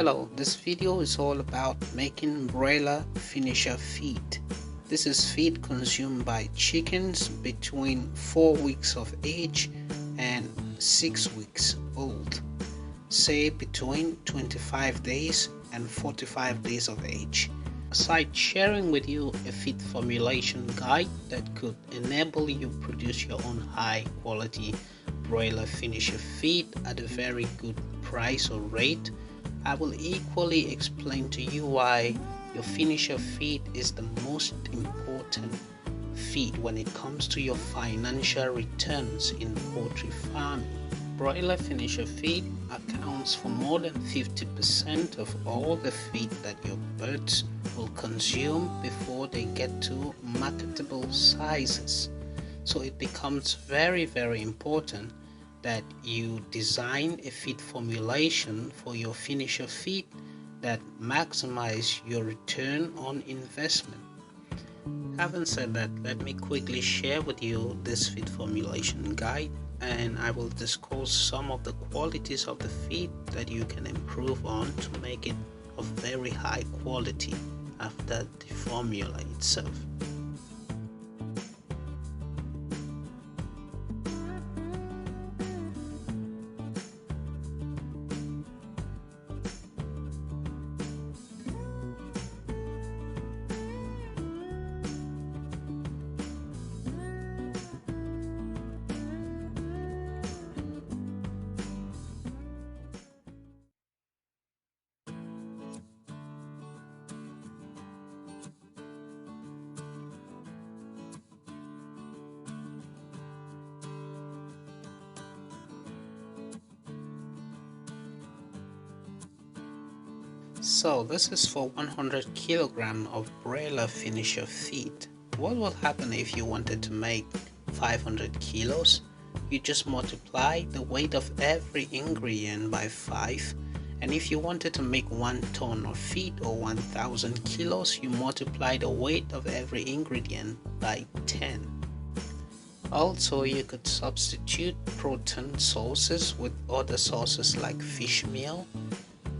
Hello, this video is all about making broiler finisher feed. This is feed consumed by chickens between 4 weeks of age and 6 weeks old, say between 25 days and 45 days of age. Aside sharing with you a feed formulation guide that could enable you produce your own high quality broiler finisher feed at a very good price or rate, I will equally explain to you why your finisher feed is the most important feed when it comes to your financial returns in poultry farming. Broiler finisher feed accounts for more than 50% of all the feed that your birds will consume before they get to marketable sizes. So it becomes very important that you design a feed formulation for your finisher feed that maximize your return on investment. Having said that, let me quickly share with you this feed formulation guide, and I will discuss some of the qualities of the feed that you can improve on to make it of very high quality after the formula itself. So this is for 100 kilogram of broiler finisher feed. What will happen if you wanted to make 500 kilos? You just multiply the weight of every ingredient by 5, and if you wanted to make 1 ton of feed or 1000 kilos, you multiply the weight of every ingredient by 10. Also, you could substitute protein sources with other sources like fish meal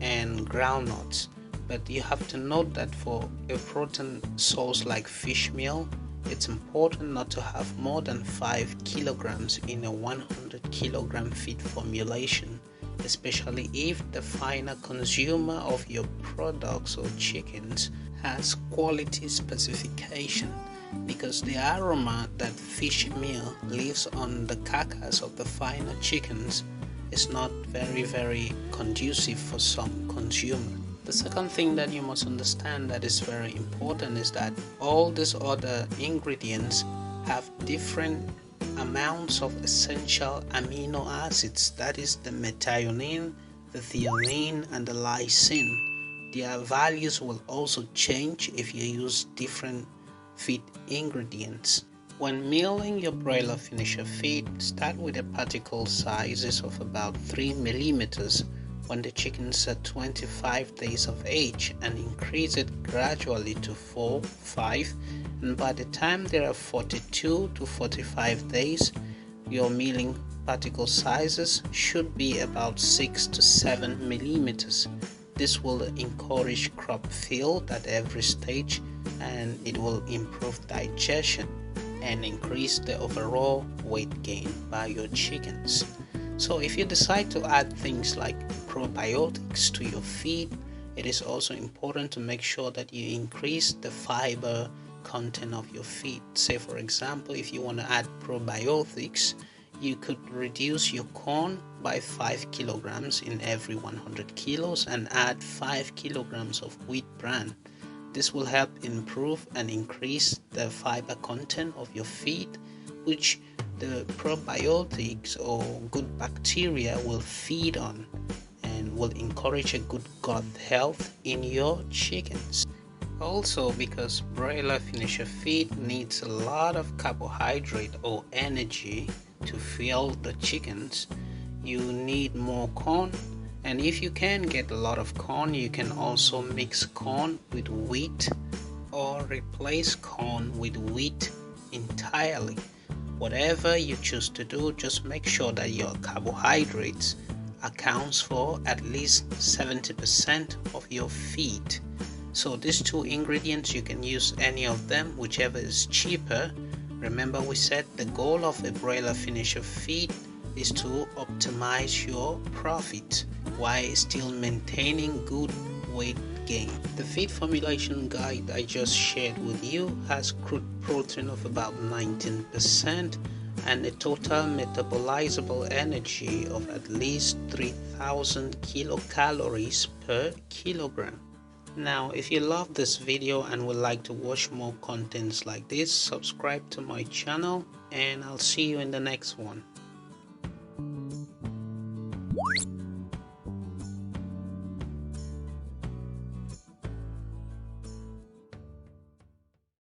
and groundnuts, but you have to note that for a protein source like fish meal, it's important not to have more than 5 kilograms in a 100 kilogram feed formulation, especially if the final consumer of your products or chickens has quality specification, because the aroma that fish meal leaves on the carcass of the final chickens is not very conducive for some consumer. The second thing that you must understand that is very important is that all these other ingredients have different amounts of essential amino acids, that is the methionine, the threonine and the lysine. Their values will also change if you use different feed ingredients. When milling your broiler finisher feed, start with a particle sizes of about 3 millimeters when the chickens are 25 days of age, and increase it gradually to 4, 5, and by the time they are 42 to 45 days, your milling particle sizes should be about 6 to 7 millimeters. This will encourage crop field at every stage, and it will improve digestion and increase the overall weight gain by your chickens. So if you decide to add things like probiotics to your feed, it is also important to make sure that you increase the fiber content of your feed. Say for example, if you want to add probiotics, you could reduce your corn by 5 kilograms in every 100 kilos and add 5 kilograms of wheat bran. This will help improve and increase the fiber content of your feed, which the probiotics or good bacteria will feed on and will encourage a good gut health in your chickens. Also, because broiler finisher feed needs a lot of carbohydrate or energy to fuel the chickens, you need more corn. And if you can get a lot of corn, you can also mix corn with wheat or replace corn with wheat entirely. Whatever you choose to do, just make sure that your carbohydrates accounts for at least 70% of your feed. So these two ingredients, you can use any of them, whichever is cheaper. Remember, we said the goal of a broiler finisher feed is to optimize your profit while still maintaining good weight gain. The feed formulation guide I just shared with you has crude protein of about 19% and a total metabolizable energy of at least 3000 kilocalories per kilogram. Now, if you love this video and would like to watch more contents like this, subscribe to my channel and I'll see you in the next one.